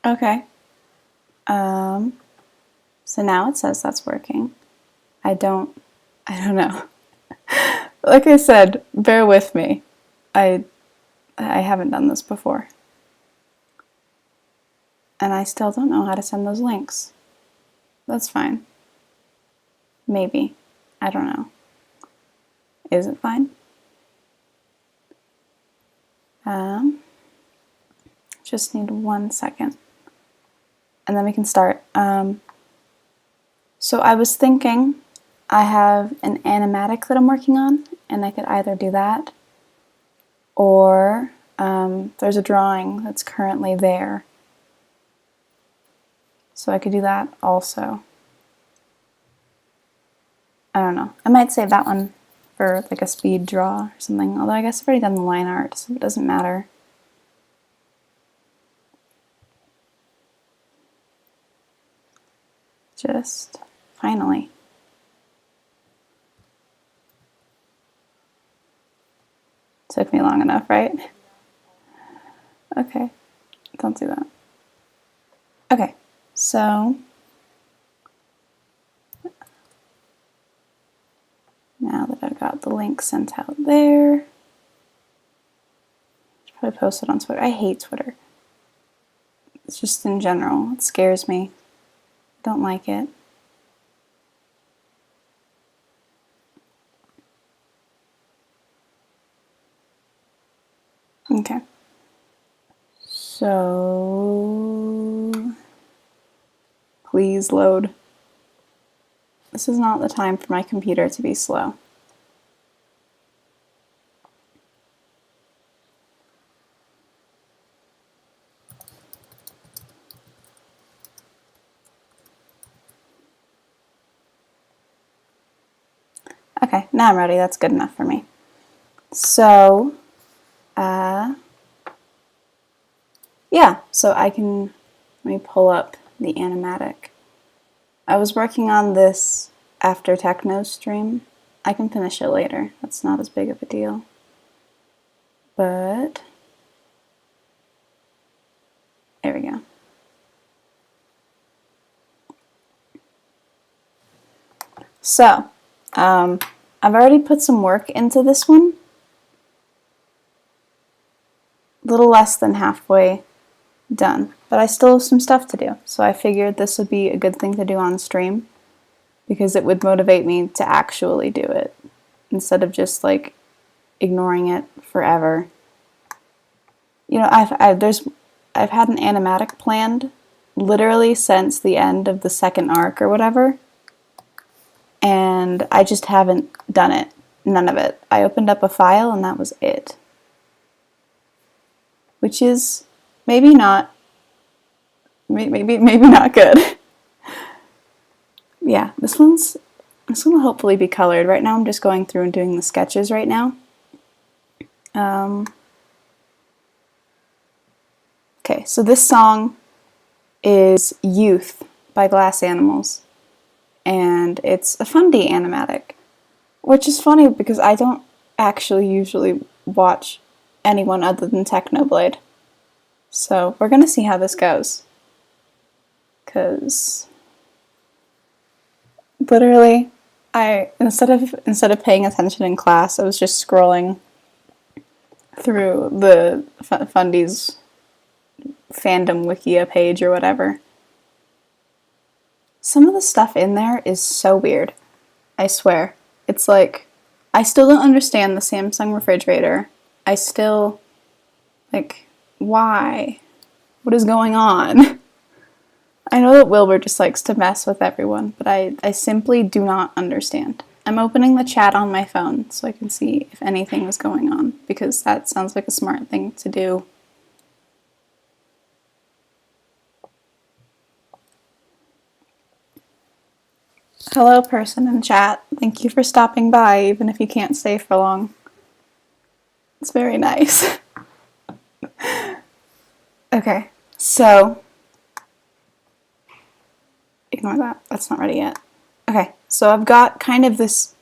Okay. So now it says that's working. I don't know. Like I said, bear with me. I haven't done this before. And I still don't know how to send those links. That's fine. Maybe. I don't know. Is it fine? Just need 1 second. And then we can start. So I was thinking I have an animatic that I'm working on, and I could either do that, or there's a drawing that's currently there. So I could do that also. I don't know. I might save that one for like a speed draw or something, although I guess I've already done the line art, so it doesn't matter. Just finally. Took me long enough, right? Okay, don't do that. Okay, so now that I've got the link sent out there, I'll probably post it on Twitter. I hate Twitter. It's just in general, it scares me. Don't like it. Okay. So please load. This is not the time for my computer to be slow. Okay, now I'm ready. That's good enough for me. So, yeah, so let me pull up the animatic. I was working on this after Techno's stream. I can finish it later. That's not as big of a deal. But, there we go. So, I've already put some work into this one. A little less than halfway done, but I still have some stuff to do. So I figured this would be a good thing to do on stream because it would motivate me to actually do it instead of just like ignoring it forever. You know, I've had an animatic planned literally since the end of the second arc or whatever, and I just haven't done it. None of it. I opened up a file and that was it. Which is maybe not good. Yeah, this one will hopefully be colored. Right now I'm just going through and doing the sketches right now. Okay, so this song is Youth by Glass Animals, and it's a Fundy animatic, which is funny because I don't actually usually watch anyone other than Technoblade. So we're gonna see how this goes. Cause literally, instead of paying attention in class, I was just scrolling through the Fundy's fandom wikia page or whatever. Some of the stuff in there is so weird. I swear. It's like, I still don't understand the Samsung refrigerator. I still, like, why? What is going on? I know that Wilbur just likes to mess with everyone, but I simply do not understand. I'm opening the chat on my phone so I can see if anything was going on, because that sounds like a smart thing to do. Hello, person in chat. Thank you for stopping by, even if you can't stay for long. It's very nice. Okay, so ignore that. That's not ready yet. Okay, so I've got kind of this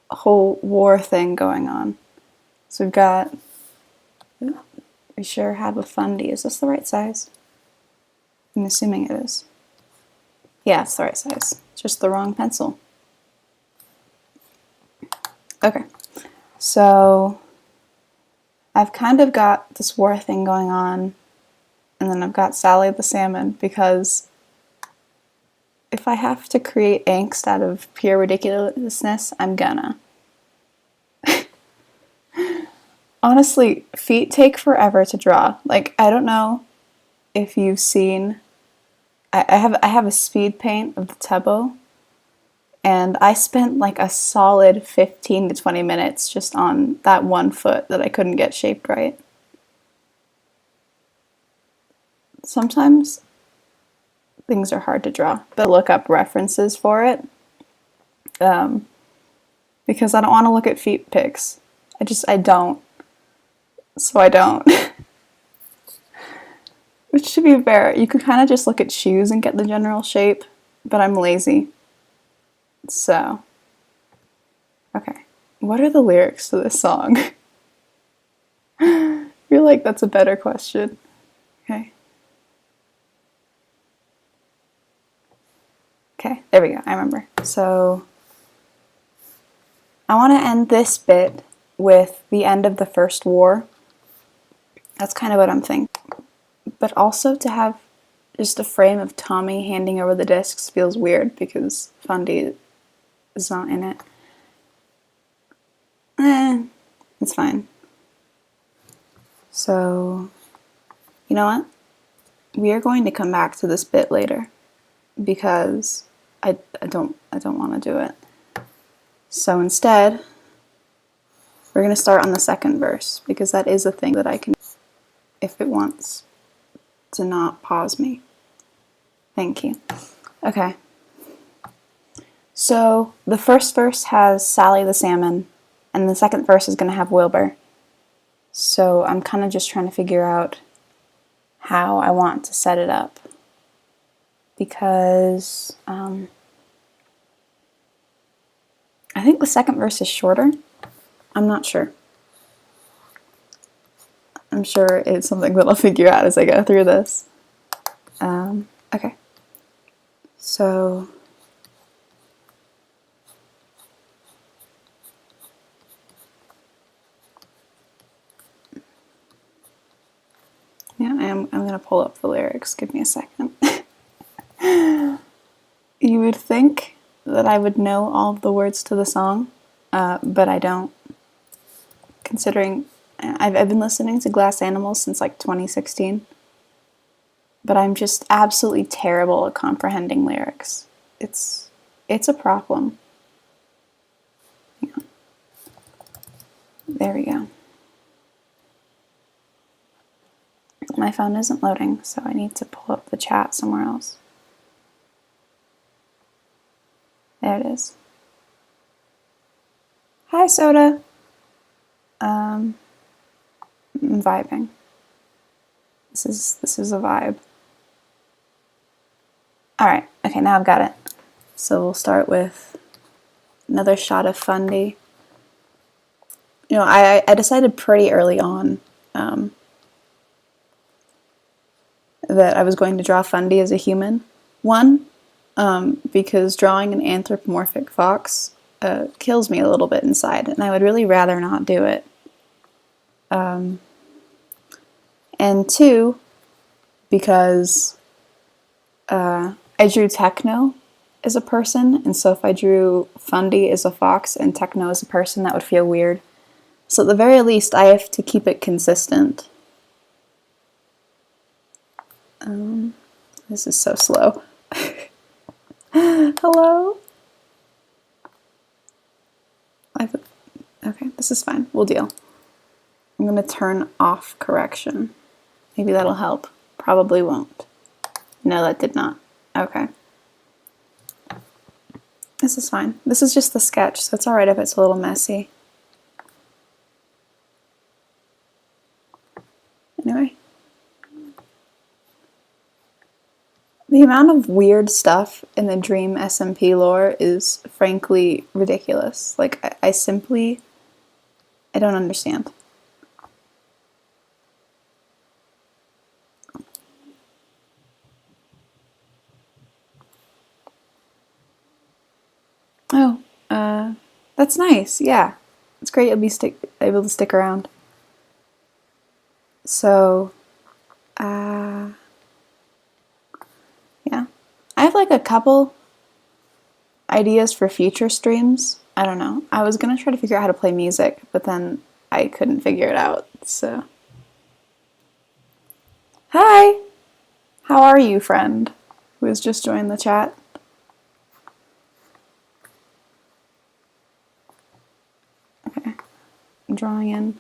whole war thing going on. So we've got, we sure have a Fundy. Is this the right size? I'm assuming it is. Yeah, it's the right size. Just the wrong pencil. Okay, so I've kind of got this war thing going on, and then I've got Sally the salmon, because if I have to create angst out of pure ridiculousness, I'm gonna. Honestly, feet take forever to draw. Like, I don't know if you've seen, I have a speed paint of the Tebo, and I spent like a solid 15 to 20 minutes just on that one foot that I couldn't get shaped right. Sometimes things are hard to draw, but look up references for it, because I don't want to look at feet pics. I don't. So I don't. Which, to be fair, you could kind of just look at shoes and get the general shape, but I'm lazy. So, okay. What are the lyrics to this song? I feel like that's a better question. Okay. Okay, there we go. I remember. So, I want to end this bit with the end of the first war. That's kind of what I'm thinking. But also to have just a frame of Tommy handing over the discs feels weird because Fundy is not in it. It's fine. So, you know what? We are going to come back to this bit later because I don't want to do it. So instead, we're going to start on the second verse because that is a thing that I can do if it wants to not pause me. Thank you. Okay. So the first verse has Sally the salmon, and the second verse is going to have Wilbur. So I'm kind of just trying to figure out how I want to set it up. Because I think the second verse is shorter. I'm not sure. I'm sure it's something that I'll figure out as I go through this. Okay. So yeah, I'm going to pull up the lyrics. Give me a second. You would think that I would know all of the words to the song, but I don't. Considering I've been listening to Glass Animals since like 2016, but I'm just absolutely terrible at comprehending lyrics. It's a problem. Yeah. There we go. My phone isn't loading, so I need to pull up the chat somewhere else. There it is. Hi, Soda. I'm vibing. This is a vibe. Alright, okay, now I've got it. So we'll start with another shot of Fundy. You know, I decided pretty early on that I was going to draw Fundy as a human. One, because drawing an anthropomorphic fox kills me a little bit inside, and I would really rather not do it. And two, because I drew Techno as a person, and so if I drew Fundy as a fox and Techno as a person, that would feel weird. So at the very least, I have to keep it consistent. This is so slow. Hello? Okay, this is fine. We'll deal. I'm going to turn off correction. Maybe that'll help. Probably won't. No, that did not. Okay. This is fine. This is just the sketch, so it's alright if it's a little messy. Anyway. The amount of weird stuff in the Dream SMP lore is frankly ridiculous. Like, I don't understand. That's nice, yeah. It's great you'll be able to stick around. So, yeah. I have like a couple ideas for future streams. I don't know. I was gonna try to figure out how to play music, but then I couldn't figure it out, so. Hi! How are you, friend? Who has just joined the chat? Okay. I'm drawing in.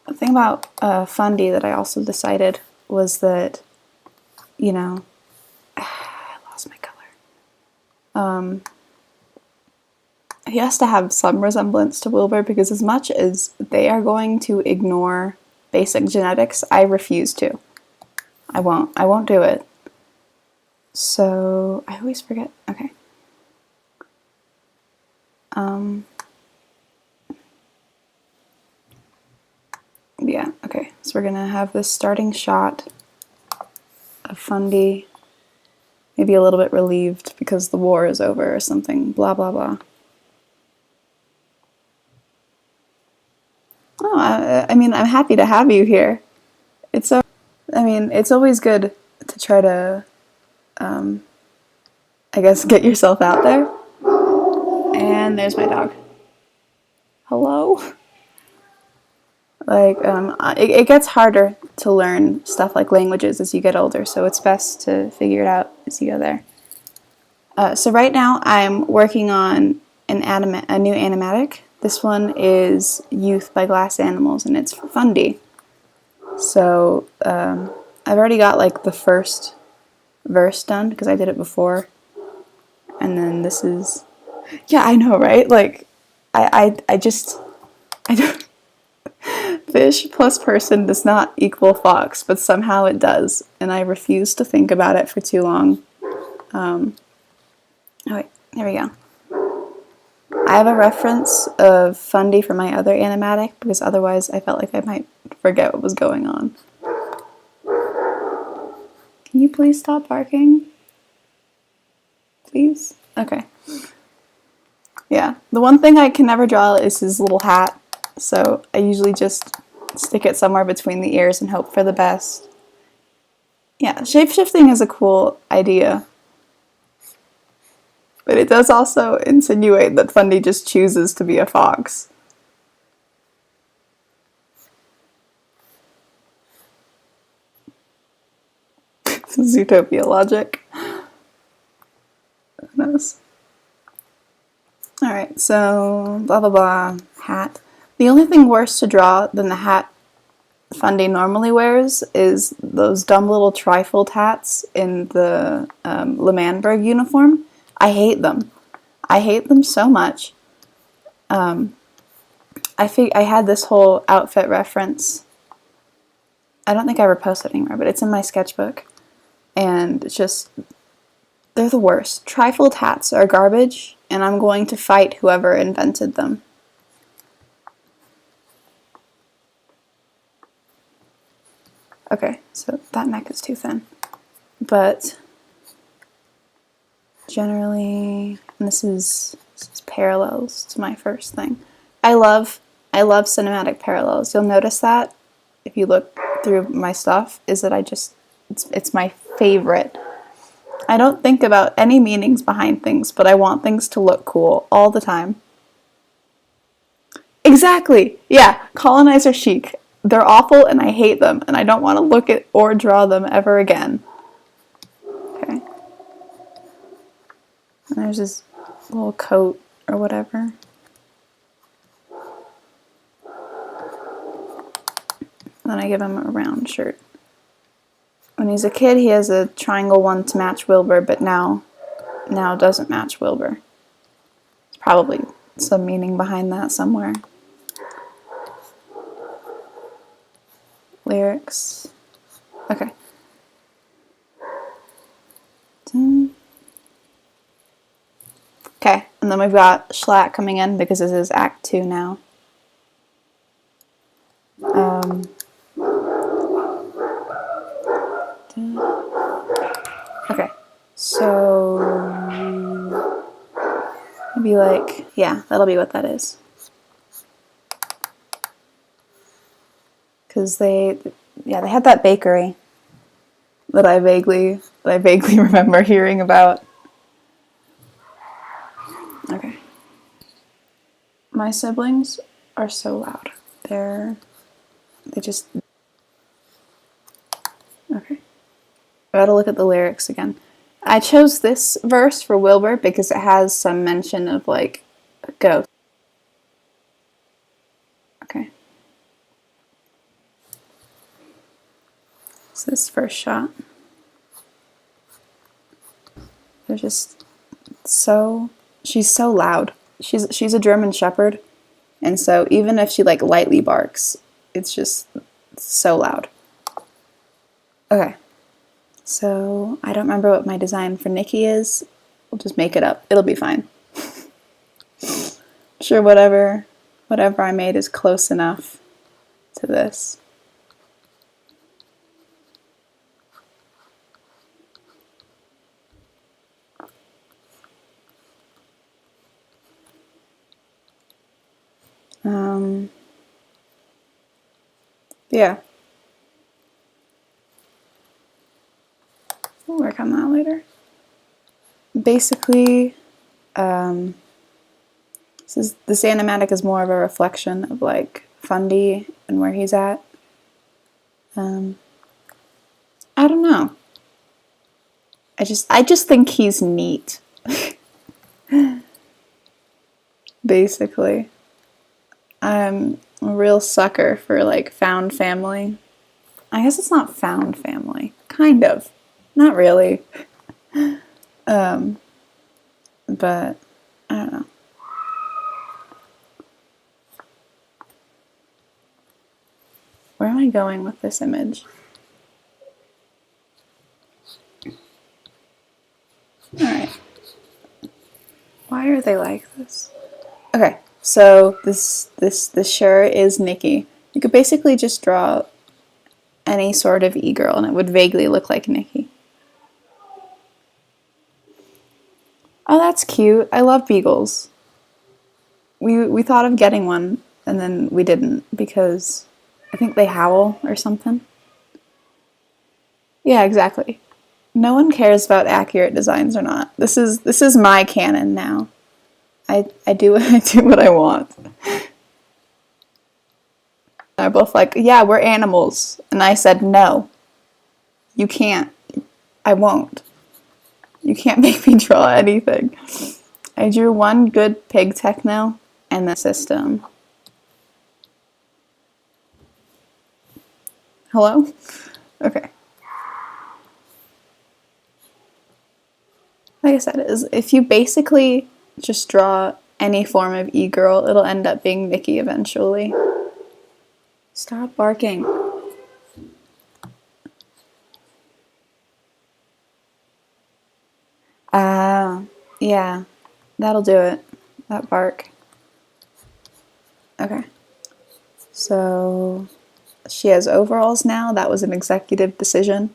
The thing about Fundy that I also decided was that, you know, I lost my color. He has to have some resemblance to Wilbur because as much as they are going to ignore basic genetics, I refuse to. I won't do it. So, I always forget. Okay. Yeah, okay. So we're gonna have this starting shot of Fundy, maybe a little bit relieved because the war is over or something, blah, blah, blah. Oh, I mean, I'm happy to have you here. It's always good to try to, I guess, get yourself out there. And there's my dog. Hello? Like, it gets harder to learn stuff like languages as you get older, so it's best to figure it out as you go there. So right now I'm working on a new animatic. This one is Youth by Glass Animals, and it's Fundy. So I've already got like the first verse done because I did it before, and then this is, yeah, I know, right? Like, I don't. Fish plus person does not equal fox, but somehow it does, and I refuse to think about it for too long. Oh wait, there we go. I have a reference of Fundy from my other animatic because otherwise I felt like I might forget what was going on. Can you please stop barking? Please? Okay. Yeah, the one thing I can never draw is his little hat, so I usually just stick it somewhere between the ears and hope for the best. Yeah, shape-shifting is a cool idea. But it does also insinuate that Fundy just chooses to be a fox. Zootopia logic. Who knows? Alright, so blah blah blah, hat. The only thing worse to draw than the hat Fundy normally wears is those dumb little trifold hats in the L'Manberg uniform. I hate them. I hate them so much. I had this whole outfit reference. I don't think I ever posted it anywhere, but it's in my sketchbook. And it's just, they're the worst. Trifold hats are garbage, and I'm going to fight whoever invented them. Okay, so that neck is too thin. But generally, and this is parallels to my first thing. I love cinematic parallels. You'll notice that if you look through my stuff, is that it's my favorite. I don't think about any meanings behind things, but I want things to look cool all the time. Exactly! Yeah, colonizer chic. They're awful and I hate them, and I don't want to look at or draw them ever again. Okay. And there's this little coat or whatever. And then I give him a round shirt. When he's a kid, he has a triangle one to match Wilbur, but now doesn't match Wilbur. There's probably some meaning behind that somewhere. Lyrics. Okay. Okay, and then we've got Schlatt coming in because this is Act 2 now. Okay, so maybe like, Yeah, that'll be what that is. Because they had that bakery that I vaguely remember hearing about. Okay. My siblings are so loud. They just... Okay. I gotta look at the lyrics again. I chose this verse for Wilbur because it has some mention of, like, a ghost. Okay. So this first shot. They're just so... She's so loud. She's a German Shepherd, and so even if she, like, lightly barks, it's just so loud. Okay. So I don't remember what my design for Nikki is. We'll just make it up. It'll be fine. Sure, whatever I made is close enough to this. Yeah. We'll work on that later. Basically, this animatic is more of a reflection of, like, Fundy and where he's at. I don't know. I just think he's neat. Basically. I'm a real sucker for, like, found family. I guess it's not found family. Kind of. Not really. But I don't know. Where am I going with this image? Alright. Why are they like this? Okay, so this sure is Nikki. You could basically just draw any sort of e-girl and it would vaguely look like Nikki. Oh, that's cute. I love beagles. We thought of getting one and then we didn't because I think they howl or something. Yeah, exactly. No one cares about accurate designs or not. This is my canon now. I do what I want. They're both like, yeah, we're animals. And I said, no, you can't. I won't. You can't make me draw anything. I drew one good pig techno and the system. Hello? Okay. Like I said, if you basically just draw any form of e-girl, it'll end up being Nikki eventually. Stop barking. Yeah, that'll do it. That bark. Okay. So she has overalls now. That was an executive decision.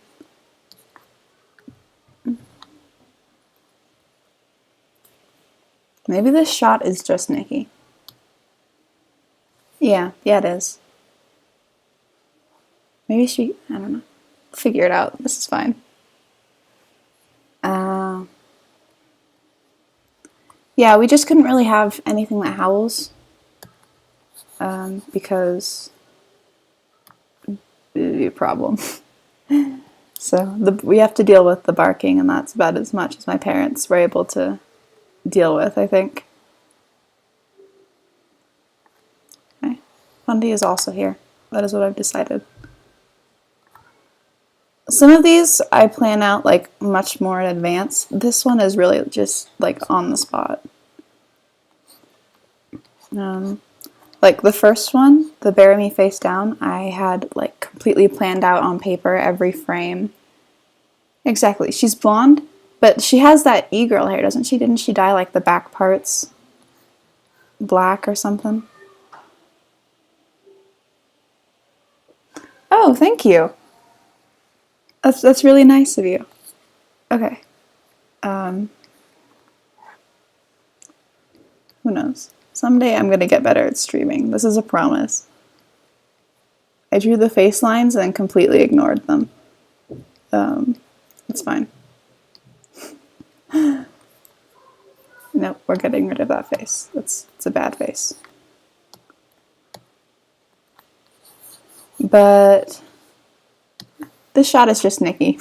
Maybe this shot is just Nikki. Yeah, it is. Maybe she, I don't know. Figure it out. This is fine. Yeah, we just couldn't really have anything that howls. Because it'd be a problem. So we have to deal with the barking, and that's about as much as my parents were able to deal with, I think. Okay. Fundy is also here. That is what I've decided. Some of these I plan out, like, much more in advance. This one is really just, like, on the spot. Like the first one, the Bury Me Face Down, I had, like, completely planned out on paper every frame. Exactly. She's blonde, but she has that e-girl hair, doesn't she? Didn't she dye, like, the back parts black or something? Oh, thank you. That's really nice of you. Okay. Who knows? Someday I'm gonna get better at streaming. This is a promise. I drew the face lines and then completely ignored them. It's fine. Nope, we're getting rid of that face. It's a bad face. But this shot is just Nikki.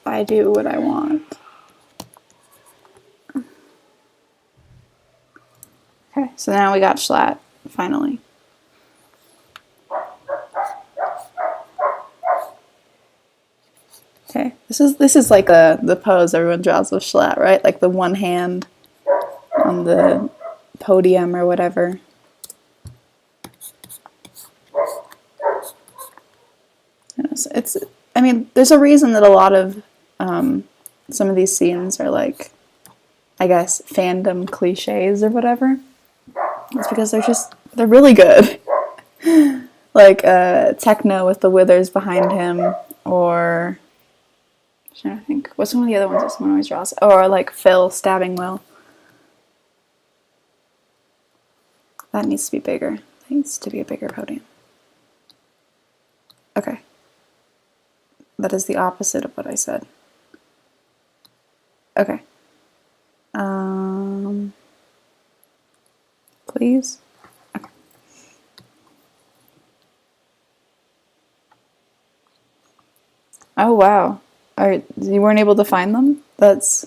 I do what I want. Okay, so now we got Schlatt, finally. Okay, this is like the pose everyone draws with Schlatt, right? Like the one hand on the podium or whatever. I mean, there's a reason that a lot of some of these scenes are like, I guess, fandom cliches or whatever. It's because they're really good. Like Techno with the withers behind him, or I'm trying to think, what's one of the other ones that someone always draws? Or like Phil stabbing Will. That needs to be bigger. That needs to be a bigger podium. Okay. That is the opposite of what I said. Okay. Please? Okay. Oh wow. You weren't able to find them? That's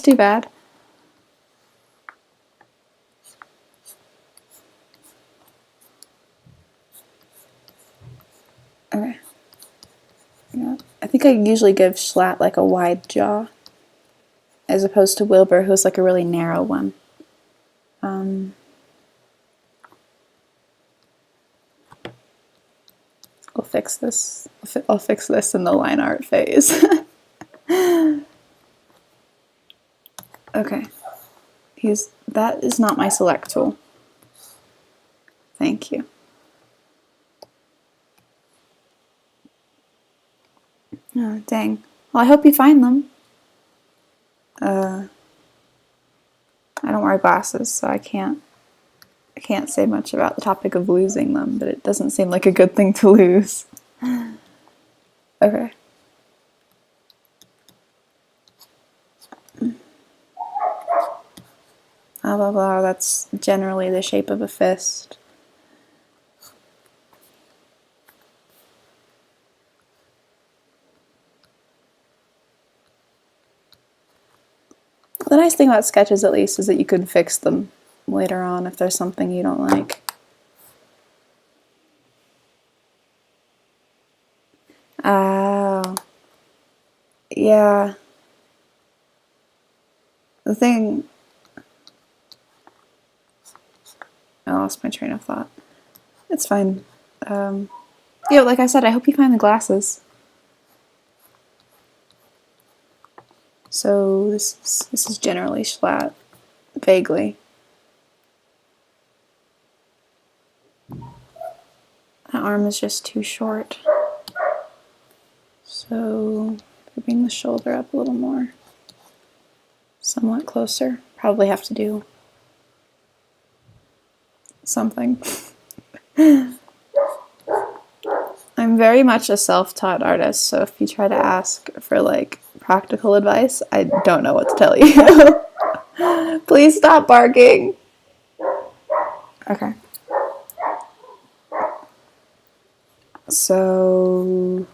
too bad. Okay. Yeah. I think I usually give Schlatt like a wide jaw, as opposed to Wilbur, who's like a really narrow one. I'll fix this. I'll fix this in the line art phase. Okay. That is not my select tool. Thank you. Oh, dang. Well, I hope you find them. I don't wear glasses, so I can't say much about the topic of losing them, but it doesn't seem like a good thing to lose. Okay. Blah, blah, blah. That's generally the shape of a fist. The nice thing about sketches, at least, is that you could fix them later on if there's something you don't like. Oh. Yeah. The thing... I lost my train of thought. It's fine. Yeah, like I said, I hope you find the glasses. So this is generally Schlatt, vaguely. That arm is just too short. So bring the shoulder up a little more. Somewhat closer. Probably have to do something. I'm very much a self-taught artist, so if you try to ask for like practical advice, I don't know what to tell you. Please stop barking. Okay. So,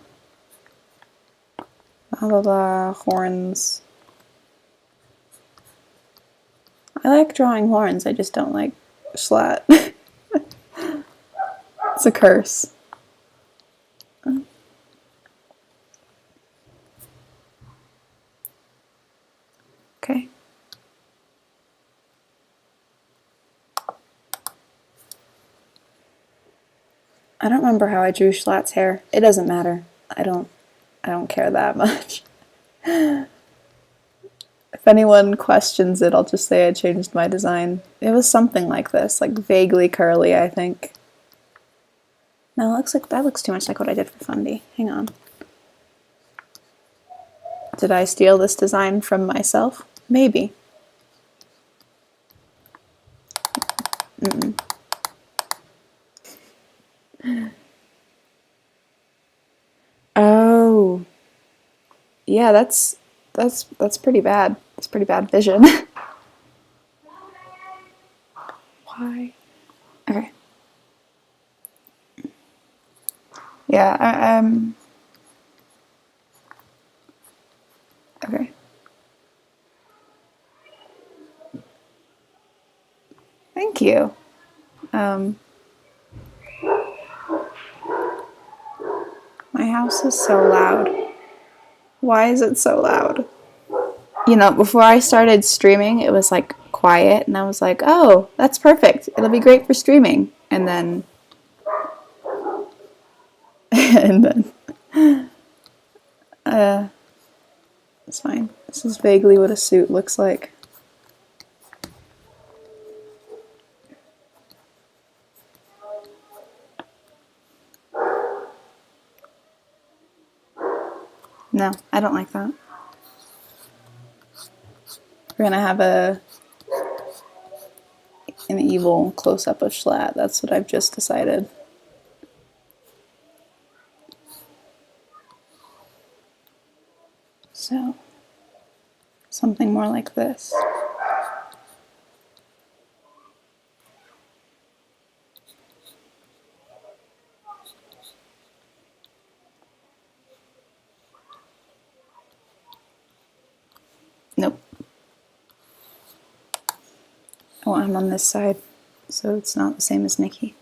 blah blah blah, horns. I like drawing horns, I just don't like Schlatt. It's a curse. Okay. I don't remember how I drew Schlatt's hair. It doesn't matter. I don't care that much. If anyone questions it, I'll just say I changed my design. It was something like this, like vaguely curly, I think. No, that looks too much like what I did for Fundy. Hang on. Did I steal this design from myself? Maybe. Oh. Yeah, that's pretty bad. That's pretty bad vision. Why? Okay. Yeah, okay. Thank you. My house is so loud. Why is it so loud? You know, before I started streaming, it was like quiet, and I was like, oh, that's perfect. It'll be great for streaming. And then, and then, it's fine. This is vaguely what a suit looks like. No, I don't like that. We're gonna have an evil close-up of Schlatt. That's what I've just decided. So, something more like this. Nope. I want him on this side, so it's not the same as Nikki.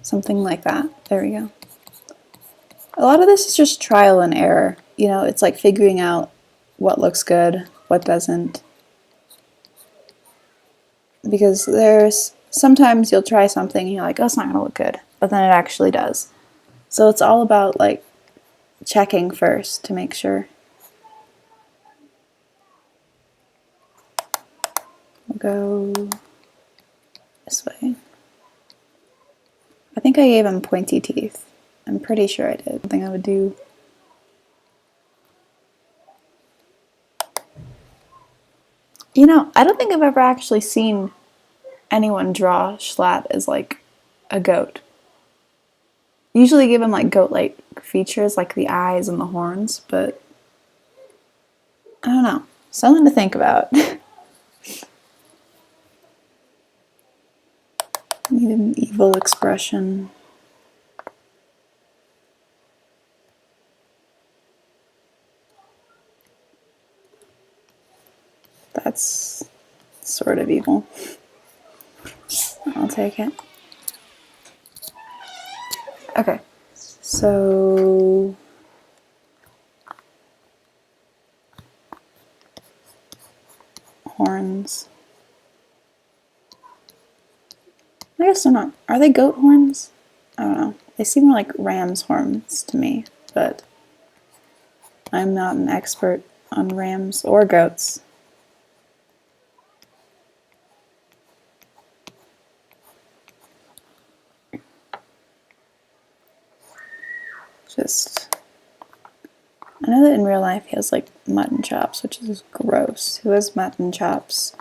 Something like that. There we go. A lot of this is just trial and error. You know, it's like figuring out what looks good, what doesn't. Because sometimes you'll try something and you're like, oh, it's not going to look good. But then it actually does. So it's all about like checking first to make sure. We'll go this way. I think I gave him pointy teeth. I'm pretty sure I did. Something I would do. You know, I don't think I've ever actually seen anyone draw Schlatt as like a goat. Usually give him like goat-like features like the eyes and the horns, but I don't know. Something to think about. Need an evil expression. That's sort of evil. I'll take it. Okay, so horns. I guess they're not. Are they goat horns? I don't know. They seem more like ram's horns to me, but I'm not an expert on rams or goats. I know that in real life he has like mutton chops, which is gross. Who has mutton chops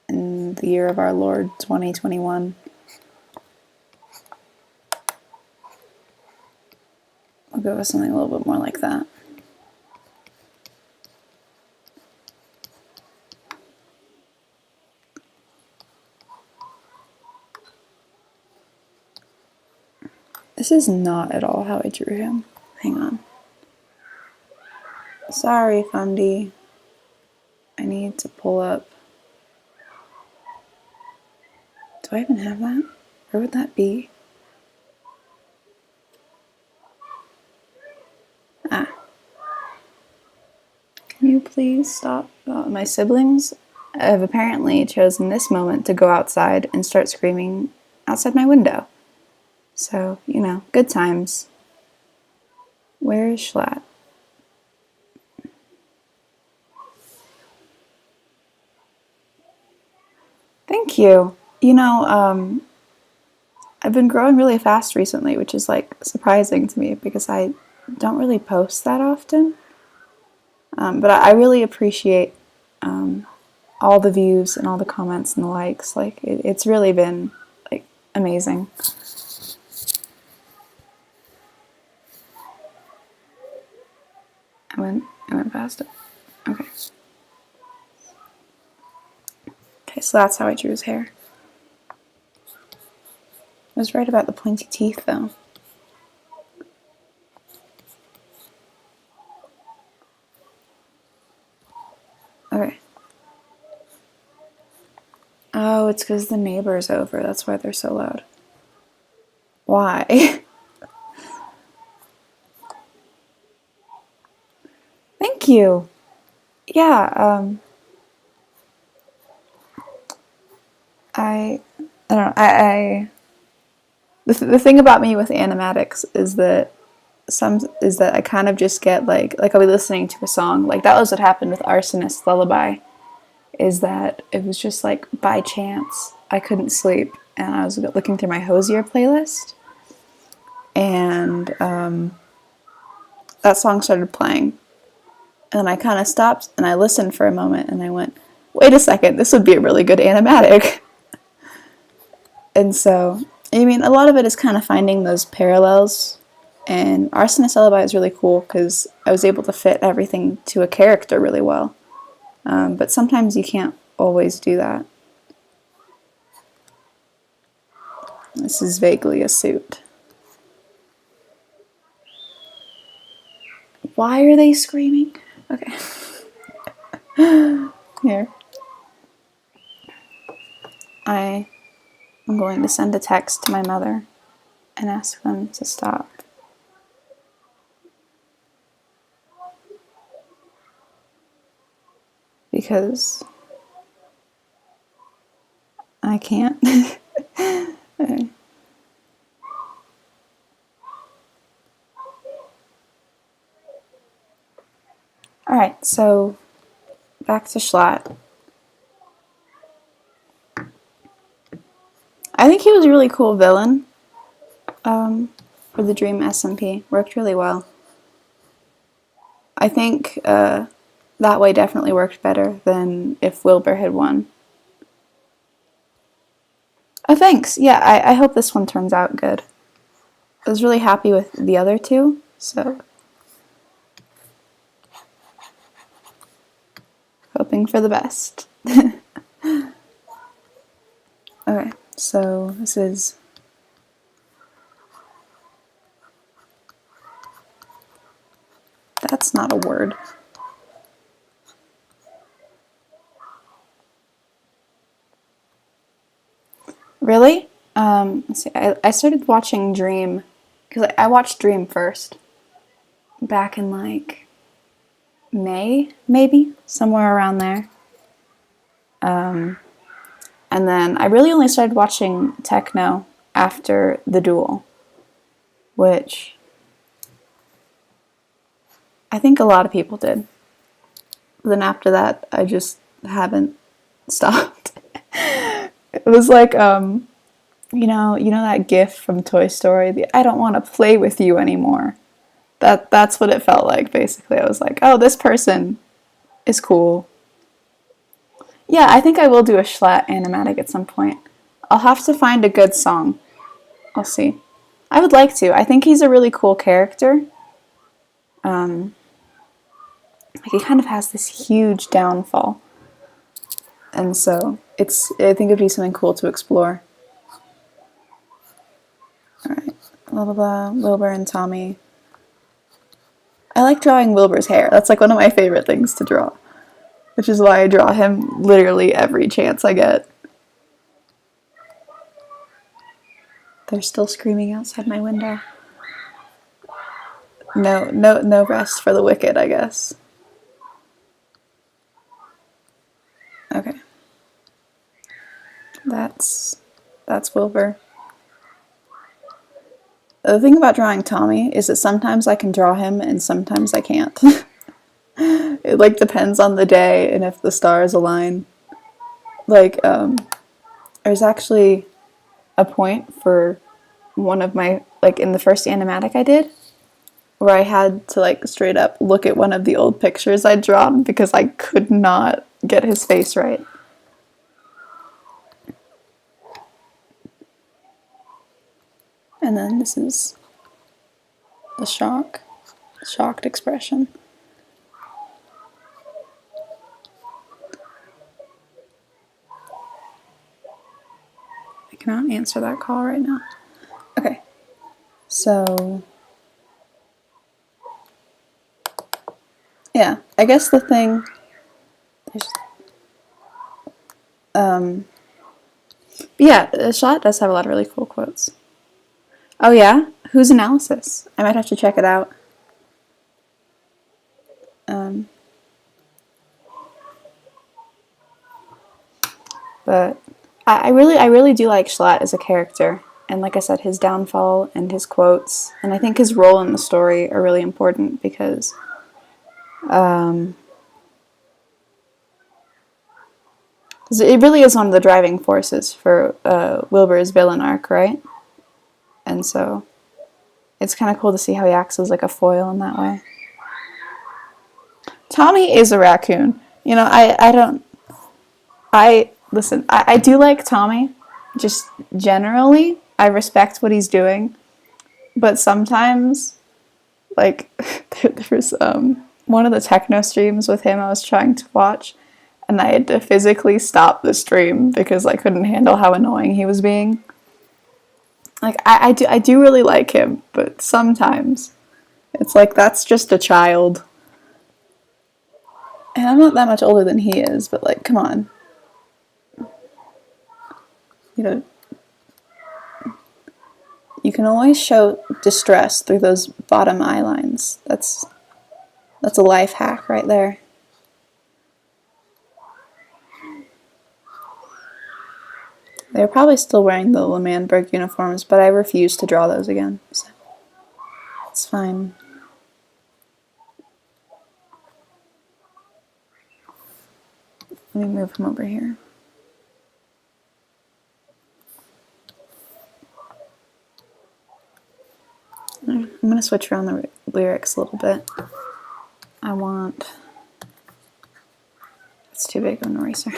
in the year of our Lord 2021? I'll go with something a little bit more like that. This is not at all how I drew him. Hang on. Sorry, Fundy. I need to pull up. Do I even have that? Where would that be? Ah. Can you please stop? My siblings have apparently chosen this moment to go outside and start screaming outside my window. So, you know, good times. Where is Schlatt? Thank you. You know, I've been growing really fast recently, which is like surprising to me because I don't really post that often. But I really appreciate all the views and all the comments and the likes. Like it's really been like amazing. I went past it. Okay. Okay, so that's how I drew his hair. I was right about the pointy teeth though. Okay. Oh, it's because the neighbor's over. That's why they're so loud. Why? Thank you. Yeah, I don't know. The thing about me with animatics is that I kind of just get like I'll be listening to a song. Like that was what happened with Arsonist's Lullaby, is that it was just like by chance I couldn't sleep and I was looking through my Hosier playlist and that song started playing and I kind of stopped and I listened for a moment and I went, wait a second, this would be a really good animatic. And so, I mean, a lot of it is kind of finding those parallels. And Arsonist's Lullaby is really cool because I was able to fit everything to a character really well. But sometimes you can't always do that. This is vaguely a suit. Why are they screaming? Okay. Here. I'm going to send a text to my mother and ask them to stop. Because I can't. Okay. Alright, so back to Schlatt. I think he was a really cool villain for the Dream SMP. Worked really well. I think that way definitely worked better than if Wilbur had won. Oh, thanks. Yeah, I hope this one turns out good. I was really happy with the other two, so hoping for the best. Okay, so this is that's not a word. Really? Let's see. I started watching Dream because I watched Dream first back in like May, maybe somewhere around there. And then I really only started watching Techno after The Duel, which I think a lot of people did. But then after that, I just haven't stopped. It was like, you know that GIF from Toy Story, the "I don't want to play with you anymore." That's what it felt like. Basically, I was like, oh, this person is cool. Yeah, I think I will do a Schlatt animatic at some point. I'll have to find a good song. I'll see. I would like to. I think he's a really cool character. Like he kind of has this huge downfall. And so I think it'd be something cool to explore. Alright, blah blah blah, Wilbur and Tommy. I like drawing Wilbur's hair. That's like one of my favorite things to draw. Which is why I draw him literally every chance I get. They're still screaming outside my window. No rest for the wicked, I guess. Okay. That's Wilbur. The thing about drawing Tommy is that sometimes I can draw him and sometimes I can't. It like depends on the day and if the stars align. Like, there's actually a point for one of my, like in the first animatic I did, where I had to like straight up look at one of the old pictures I'd drawn because I could not get his face right. And then this is the shocked expression. I cannot answer that call right now. Okay, so yeah, I guess the thing, yeah, Shot does have a lot of really cool quotes. Oh yeah? Whose analysis? I might have to check it out. But I really do like Schlatt as a character. And like I said, his downfall and his quotes, and I think his role in the story are really important because it really is one of the driving forces for Wilbur's villain arc, right? And so it's kind of cool to see how he acts as like a foil in that way. Tommy is a raccoon. You know, listen, I do like Tommy, just generally. I respect what he's doing. But sometimes, like, there was one of the techno streams with him I was trying to watch, and I had to physically stop the stream because I couldn't handle how annoying he was being. Like, I do really like him, but sometimes it's like, that's just a child. And I'm not that much older than he is, but like, come on. You know, you can always show distress through those bottom eye lines. That's a life hack right there. They're probably still wearing the L'Manberg uniforms, but I refuse to draw those again. So it's fine. Let me move him over here. I'm going to switch around the lyrics a little bit. It's too big of an eraser.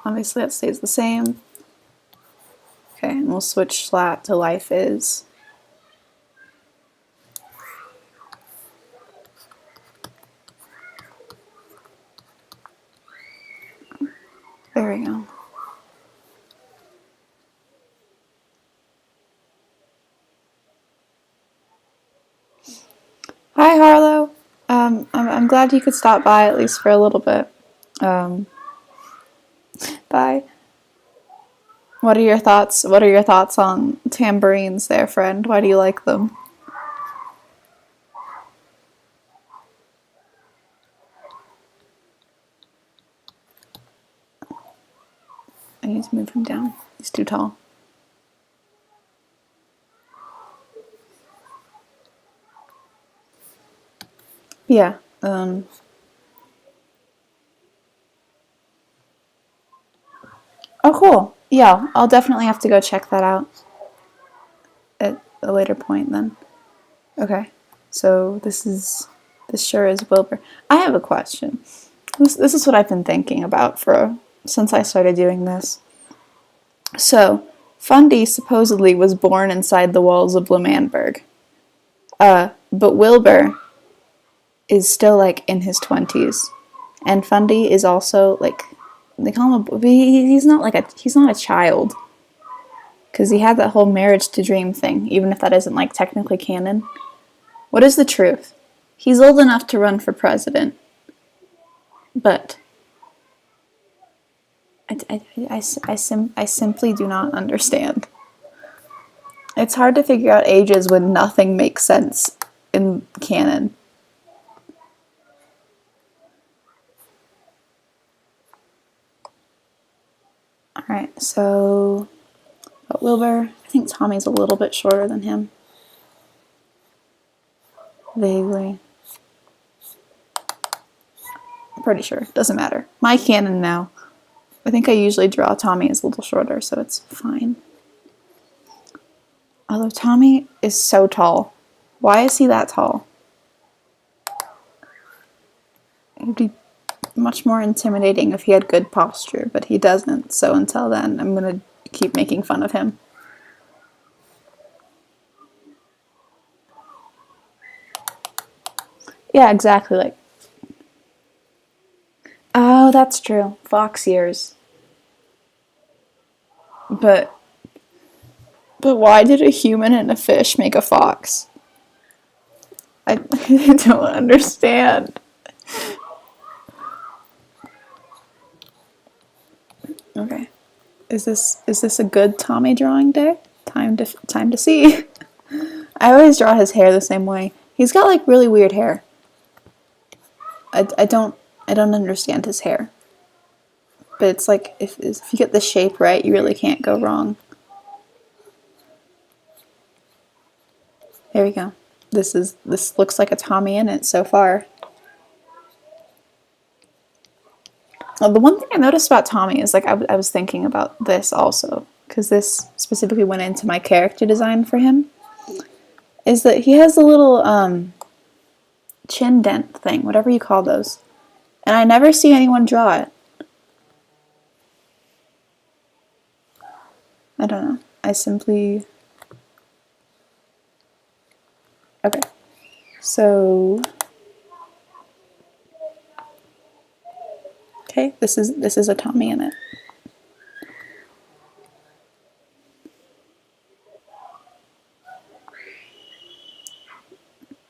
Obviously that stays the same. Okay, and we'll switch Schlatt to Life Is. There we go. Hi, Harlow. I'm glad you could stop by at least for a little bit. Bye. What are your thoughts? What are your thoughts on tambourines, there, friend? Why do you like them? I need to move him down. He's too tall. Yeah. Oh, cool. Yeah, I'll definitely have to go check that out at a later point then. Okay. So this sure is Wilbur. I have a question. This is what I've been thinking about since I started doing this. So, Fundy supposedly was born inside the walls of L'Manberg. But Wilbur is still like in his 20s. And Fundy is also like, they call him he's not a child. Because he had that whole marriage to dream thing, even if that isn't like technically canon. What is the truth? He's old enough to run for president. But I simply do not understand. It's hard to figure out ages when nothing makes sense in canon. Alright, so about Wilbur, I think Tommy's a little bit shorter than him. Vaguely. I'm pretty sure. Doesn't matter. My canon now. I think I usually draw Tommy as a little shorter, so it's fine. Although Tommy is so tall. Why is he that tall? He'd be much more intimidating if he had good posture, but he doesn't, so until then, I'm gonna keep making fun of him. Yeah, exactly, like... Oh, that's true. Fox ears. But why did a human and a fish make a fox? I don't understand. Okay. Is this a good Tommy drawing day? Time to see. I always draw his hair the same way. He's got like really weird hair. I don't understand his hair. But it's like if you get the shape right, you really can't go wrong. There we go. This looks like a Tommy in it so far. Well, the one thing I noticed about Tommy is like I was thinking about this also, because this specifically went into my character design for him, is that he has a little chin dent thing, whatever you call those, and I never see anyone draw it. I don't know. I simply... Okay. So... Okay, this is a Tommy in it.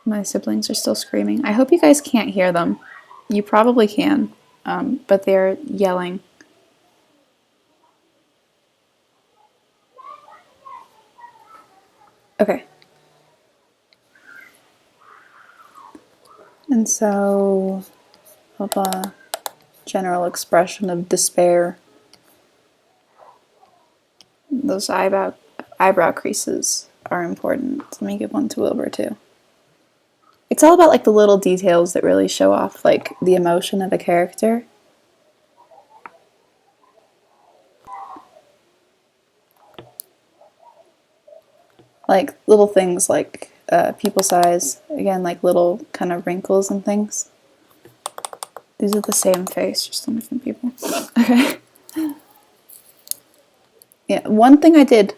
My siblings are still screaming. I hope you guys can't hear them. You probably can, but they're yelling. Okay. And so, a general expression of despair. Those eyebrow creases are important. Let me give one to Wilbur too. It's all about like the little details that really show off like the emotion of a character. Like little things like pupil size, again like little kind of wrinkles and things. These are the same face, just on different people. Okay. Yeah, another thing I did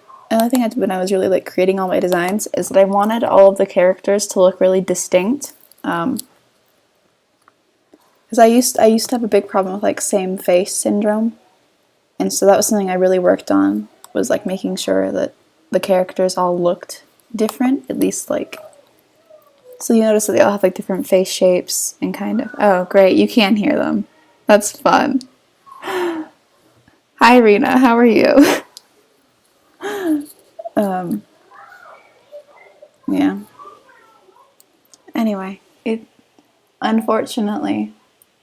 when I was really like creating all my designs is that I wanted all of the characters to look really distinct. Because I used to have a big problem with like same face syndrome, and so that was something I really worked on, was like making sure that the characters all looked different, at least like... So you notice that they all have like different face shapes and kind of... Oh, great, you can hear them. That's fun. Hi, Rena, how are you? Yeah. Anyway, unfortunately,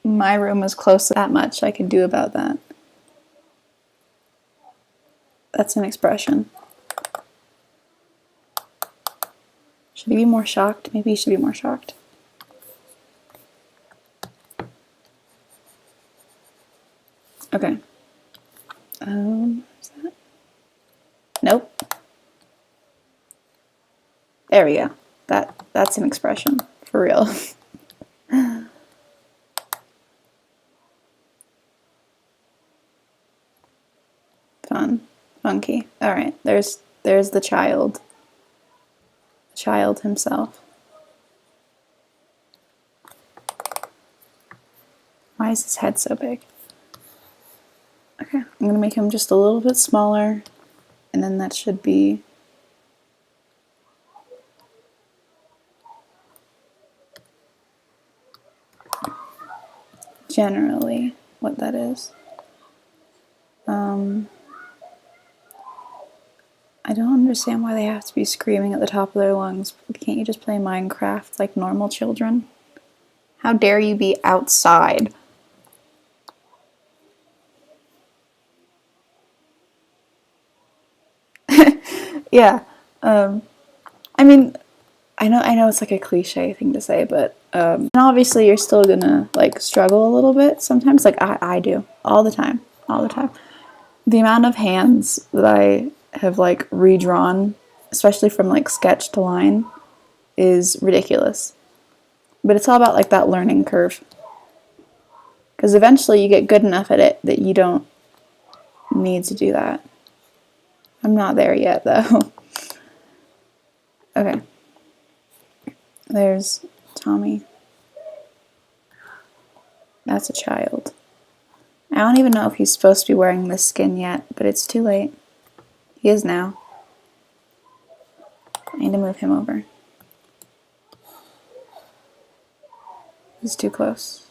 my room is close to that much I can do about that. That's an expression. Should he be more shocked? Maybe he should be more shocked. Okay. Is that? Nope. There we go. That's an expression for real. Fun, funky. All right. There's the child. The child himself. Why is his head so big? Okay, I'm gonna make him just a little bit smaller, and then that should be... generally what that is. I don't understand why they have to be screaming at the top of their lungs. Can't you just play Minecraft like normal children? How dare you be outside? Yeah. I mean, I know it's like a cliche thing to say, but and obviously you're still gonna like struggle a little bit sometimes. Like I do all the time. all the time. The amount of hands that I have like redrawn, especially from like sketch to line, is ridiculous. But it's all about like that learning curve. Because eventually you get good enough at it that you don't need to do that. I'm not there yet though. Okay. There's Tommy. That's a child. I don't even know if he's supposed to be wearing this skin yet, but it's too late. He is now. I need to move him over. He's too close.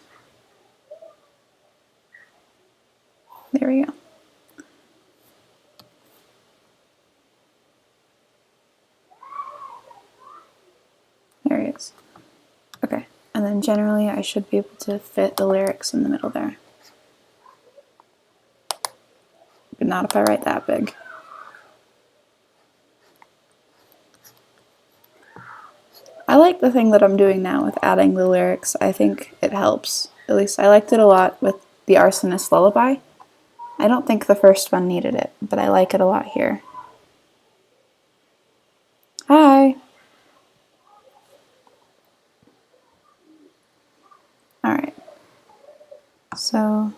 There we go. There he is. Okay, and then generally I should be able to fit the lyrics in the middle there. But not if I write that big. I like the thing that I'm doing now with adding the lyrics. I think it helps. At least I liked it a lot with the Arsonist Lullaby. I don't think the first one needed it, but I like it a lot here. Hi! Alright. So...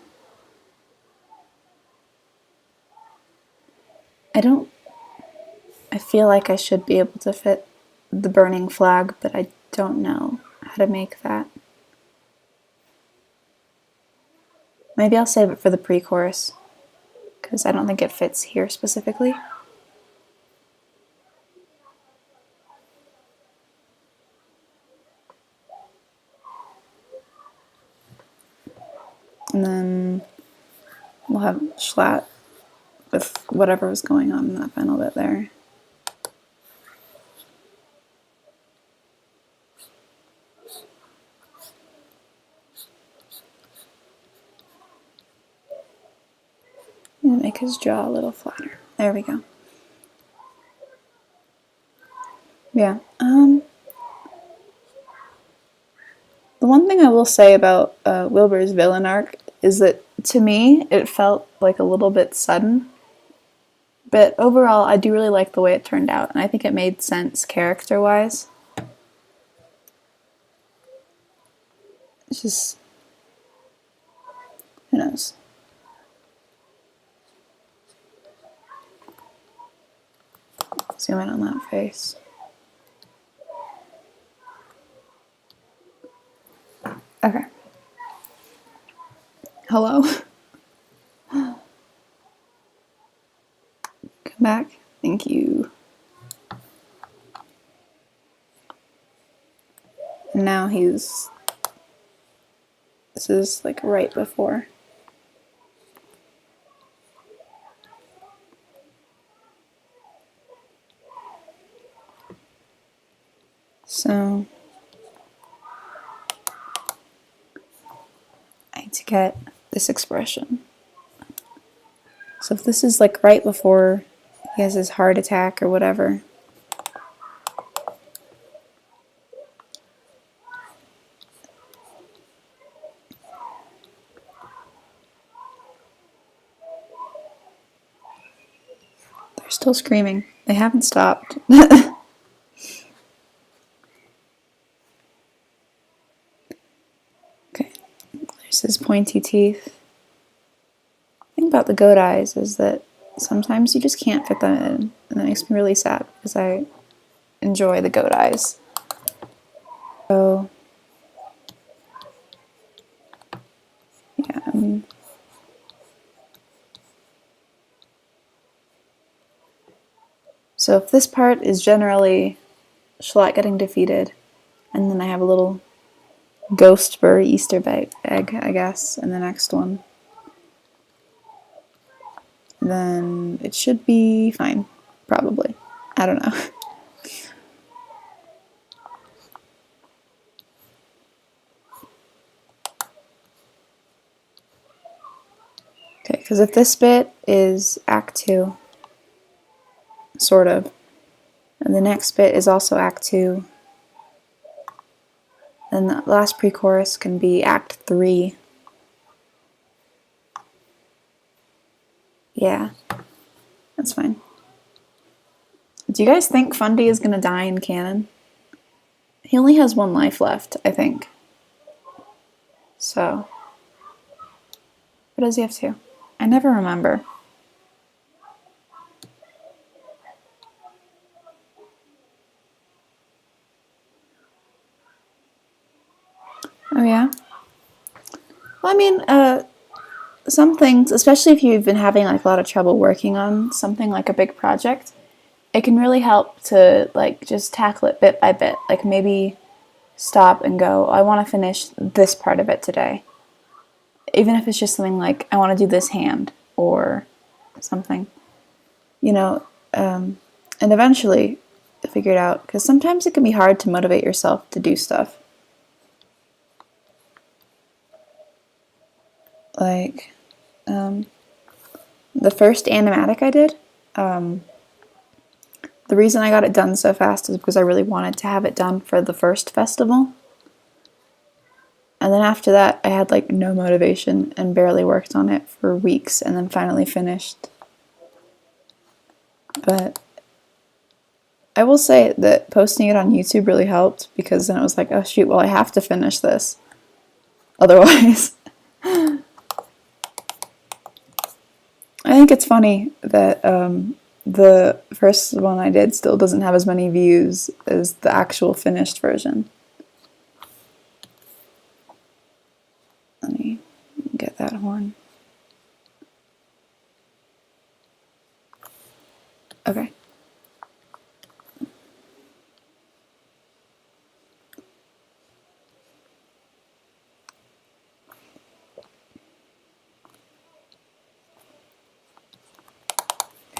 I feel like I should be able to fit the burning flag, but I don't know how to make that. Maybe I'll save it for the pre-chorus, because I don't think it fits here specifically. And then we'll have Schlatt with whatever was going on in that final bit there. And make his jaw a little flatter. There we go. Yeah. The one thing I will say about Wilbur's villain arc is that, to me, it felt like a little bit sudden. But overall, I do really like the way it turned out, and I think it made sense character-wise. It's just... who knows? Zoom in on that face. Okay. Hello? Come back. Thank you. And now he's... this is like right before. So... I need to get this expression. So if this is like right before he has his heart attack or whatever, they're still screaming. They haven't stopped. Okay, there's his pointy teeth. The thing about the goat eyes is that sometimes you just can't fit them in, and that makes me really sad because I enjoy the goat eyes. So, yeah, so if this part is generally Schlatt getting defeated, and then I have a little ghost burr Easter egg, I guess, in the next one, then it should be fine, probably. I don't know. Okay, because if this bit is Act 2, sort of, and the next bit is also Act 2, then the last pre-chorus can be Act 3. Yeah, that's fine. Do you guys think Fundy is gonna die in canon? He only has one life left, I think. So, what does he have to? I never remember. Oh yeah. Well, I mean, some things, especially if you've been having like a lot of trouble working on something like a big project, it can really help to like just tackle it bit by bit. Like maybe stop and go, I want to finish this part of it today. Even if it's just something like, I want to do this hand or something, you know, and eventually figure it out. Because sometimes it can be hard to motivate yourself to do stuff. Like, the first animatic I did, the reason I got it done so fast is because I really wanted to have it done for the first festival. And then after that, I had like no motivation and barely worked on it for weeks and then finally finished. But I will say that posting it on YouTube really helped because then it was like, oh shoot, well I have to finish this. Otherwise. I think it's funny that the first one I did still doesn't have as many views as the actual finished version. Let me get that horn. Okay.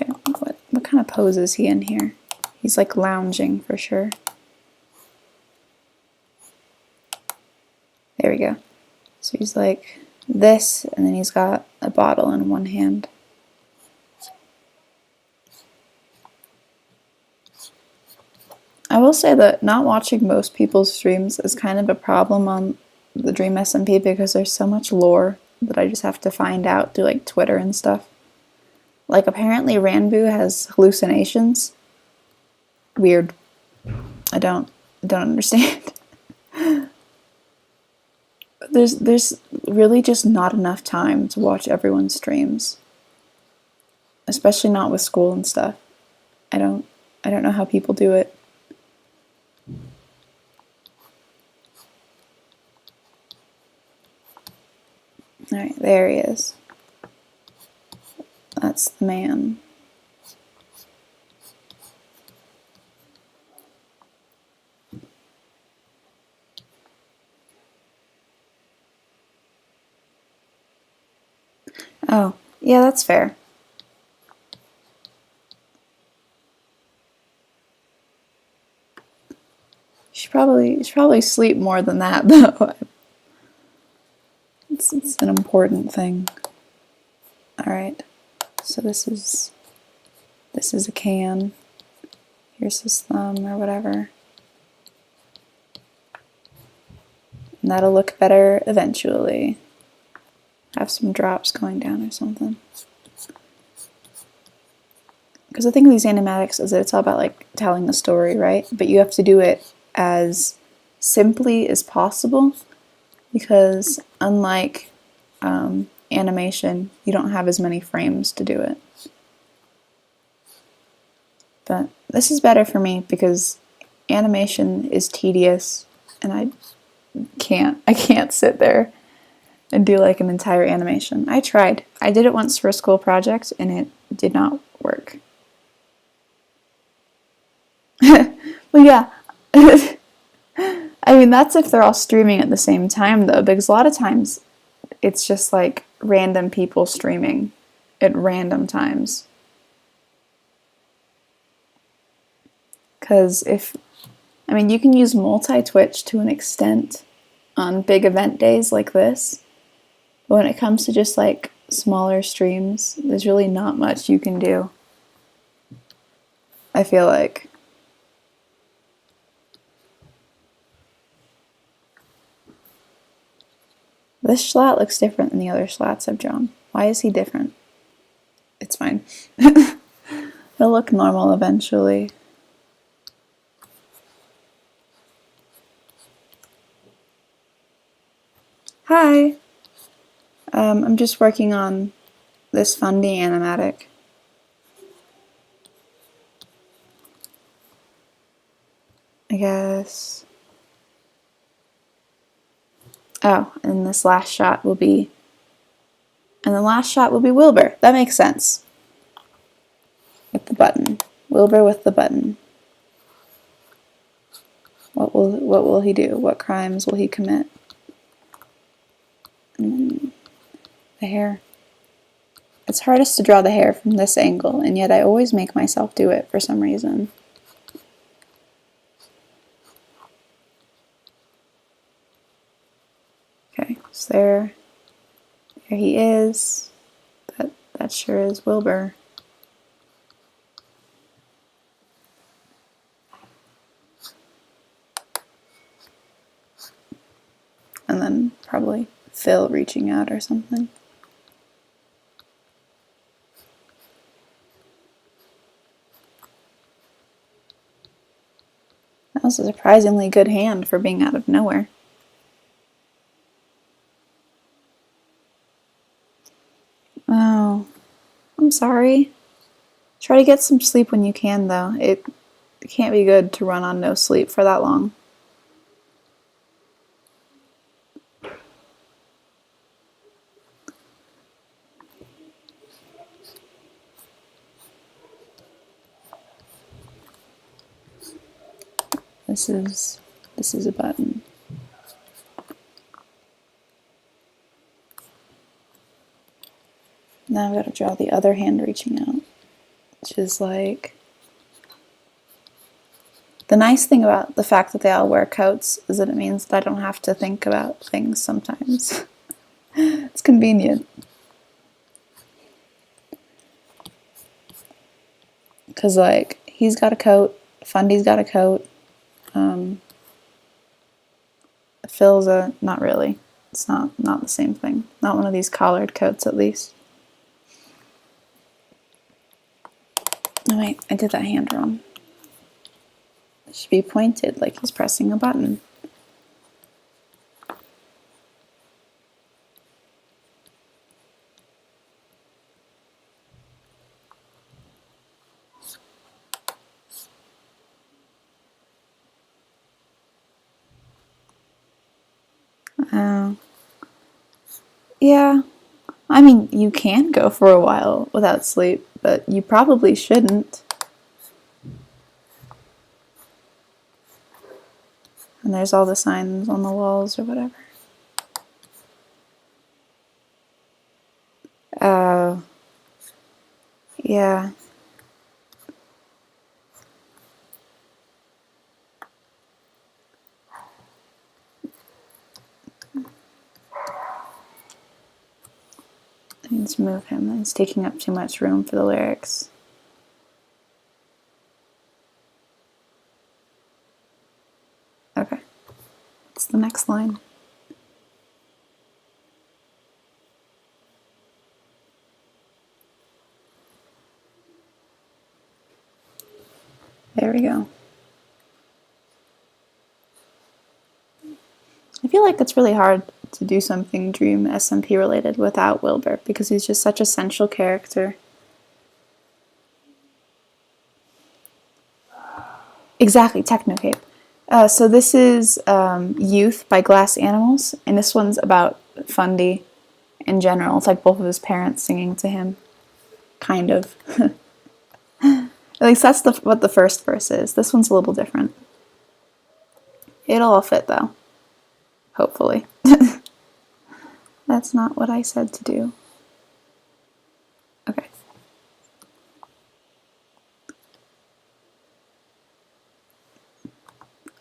Okay, what kind of pose is he in here? He's like lounging for sure. There we go. So he's like this, and then he's got a bottle in one hand. I will say that not watching most people's streams is kind of a problem on the Dream SMP because there's so much lore that I just have to find out through like Twitter and stuff. Like apparently Ranboo has hallucinations. Weird. I don't understand. There's really just not enough time to watch everyone's streams. Especially not with school and stuff. I don't know how people do it. Alright, there he is. That's the man. Oh, yeah, that's fair. You should probably sleep more than that, though. It's an important thing. Alright, so this is a can. Here's his thumb or whatever. And that'll look better eventually. Have some drops going down or something. Because the thing with these animatics is that it's all about like telling a story, right? But you have to do it as simply as possible because unlike animation, you don't have as many frames to do it. But this is better for me because animation is tedious and I can't sit there and do like an entire animation. I tried. I did it once for a school project and it did not work. Well, yeah. I mean, that's if they're all streaming at the same time, though, because a lot of times it's just like random people streaming at random times. Because I mean, you can use multi-Twitch to an extent on big event days like this, but when it comes to just like smaller streams, there's really not much you can do. I feel like. This Schlatt looks different than the other Schlats I've drawn. Why is he different? It's He'll look normal eventually. Hi! I'm just working on this fundy animatic. I guess. Oh, and this last shot will be... And the last shot will be Wilbur. That makes sense. With the button. Wilbur with the button. What will he do? What crimes will he commit? The hair. It's hardest to draw the hair from this angle, and yet I always make myself do it for some reason. Okay, so there he is. That sure is Wilbur. And then probably Phil reaching out or something. That was a surprisingly good hand for being out of nowhere. Oh, I'm sorry. Try to get some sleep when you can, though. It can't be good to run on no sleep for that long. This is a button. Now I've got to draw the other hand reaching out, which is like... The nice thing about the fact that they all wear coats is that it means that I don't have to think about things sometimes. It's convenient. Because, like, he's got a coat, Fundy's got a coat, Phil's a... not really. It's not the same thing. Not one of these collared coats, at least. Oh wait, I did that hand wrong. It should be pointed, like he's pressing a button. Oh. Yeah. I mean, you can go for a while without sleep, but you probably shouldn't. And there's all the signs on the walls or whatever. Oh. Yeah. I need to move him. He's taking up too much room for the lyrics. Okay. What's the next line? There we go. I feel like it's really hard to do something Dream SMP related without Wilbur because he's just such a central character. Exactly, Technocape. So this is Youth by Glass Animals, and this one's about Fundy in general. It's like both of his parents singing to him, kind of. At least that's what the first verse is. This one's a little different. It'll all fit though, hopefully. That's not what I said to do. Okay.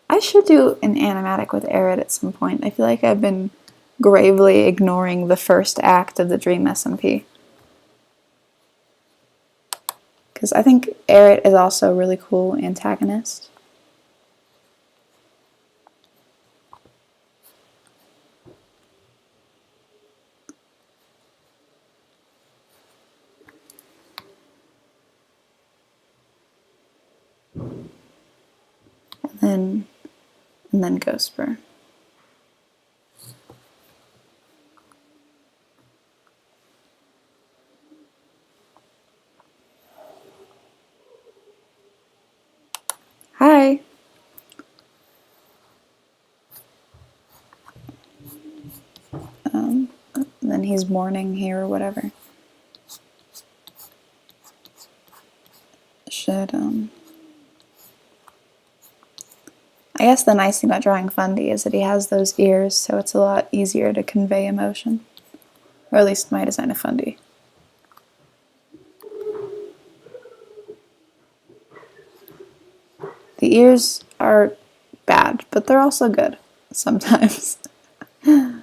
I should do an animatic with Arid at some point. I feel like I've been gravely ignoring the first act of the Dream SMP. Because I think Arid is also a really cool antagonist. and then Ghost Burr. Hi. And then he's mourning here or whatever. I guess the nice thing about drawing Fundy is that he has those ears, so it's a lot easier to convey emotion. Or at least my design of Fundy. The ears are bad, but they're also good sometimes. Yeah.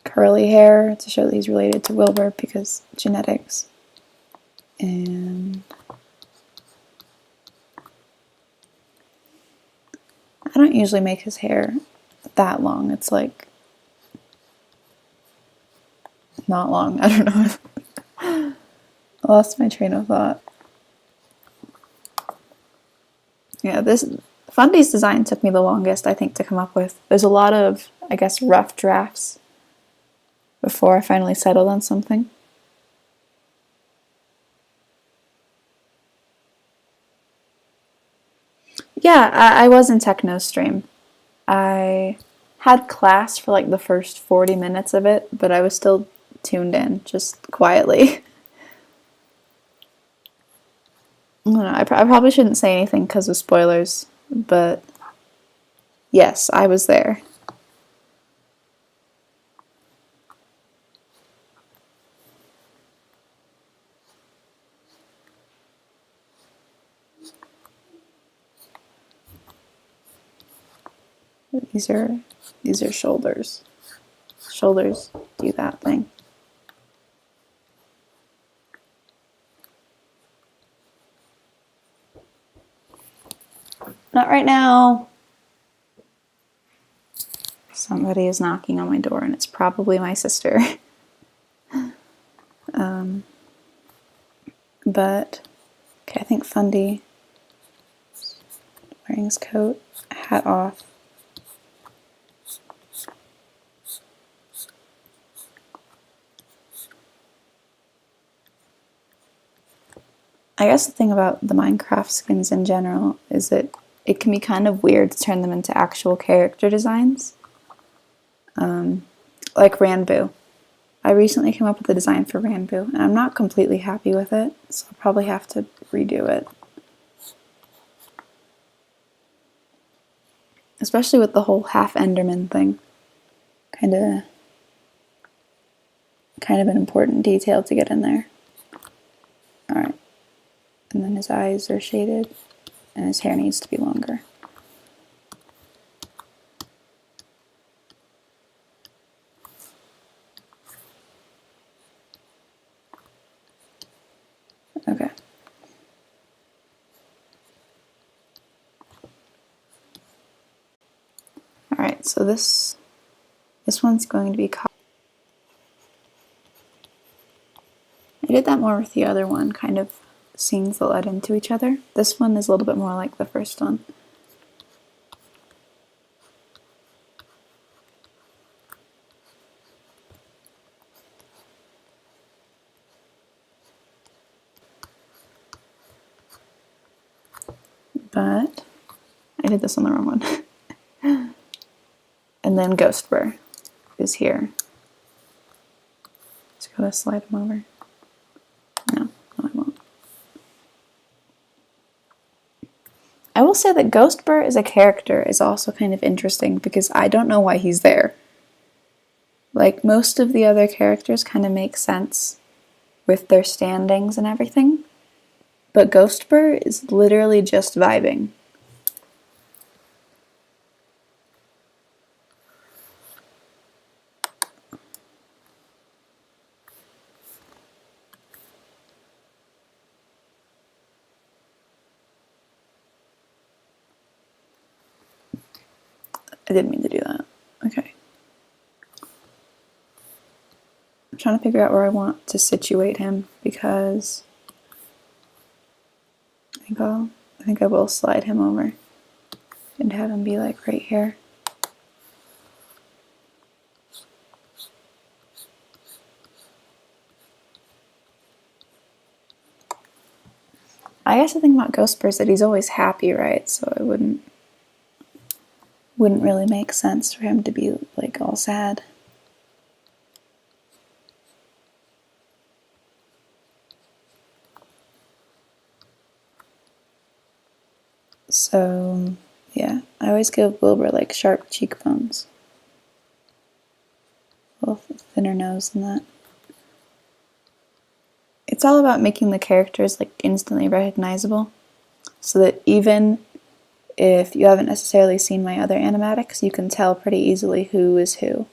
Curly hair to show that he's related to Wilbur because genetics. And I don't usually make his hair that long. It's like not long. I don't know. I lost my train of thought. Yeah, this Fundy's design took me the longest, I think, to come up with. There's a lot of, I guess, rough drafts before I finally settled on something. Yeah, I was in techno stream. I had class for like the first 40 minutes of it, but I was still tuned in, just quietly. I don't know, I probably shouldn't say anything because of spoilers, but yes, I was there. These are shoulders. Shoulders do that thing. Not right now. Somebody is knocking on my door, and it's probably my sister. But okay, I think Fundy wearing his coat, hat off. I guess the thing about the Minecraft skins in general is that it can be kind of weird to turn them into actual character designs. Like Ranboo. I recently came up with a design for Ranboo, and I'm not completely happy with it, so I'll probably have to redo it. Especially with the whole half Enderman thing. Kind of an important detail to get in there. Alright. And then his eyes are shaded, and his hair needs to be longer. Okay. Alright, so this one's going to be I did that more with the other one, kind of scenes that led into each other. This one is a little bit more like the first one. But I did this on the wrong one. And then Ghost Burr is here. Just gotta slide him over. No, I won't. I will say that Ghost Burr as a character is also kind of interesting because I don't know why he's there. Like, most of the other characters kind of make sense with their standings and everything, but Ghost Burr is literally just vibing. I didn't mean to do that. Okay. I'm trying to figure out where I want to situate him because I think I will slide him over and have him be like right here. I guess the thing about Ghost is that he's always happy, right? So it wouldn't really make sense for him to be like all sad. So yeah, I always give Wilbur like sharp cheekbones. A little thinner nose than that. It's all about making the characters like instantly recognizable, so that even if you haven't necessarily seen my other animatics, you can tell pretty easily who is who.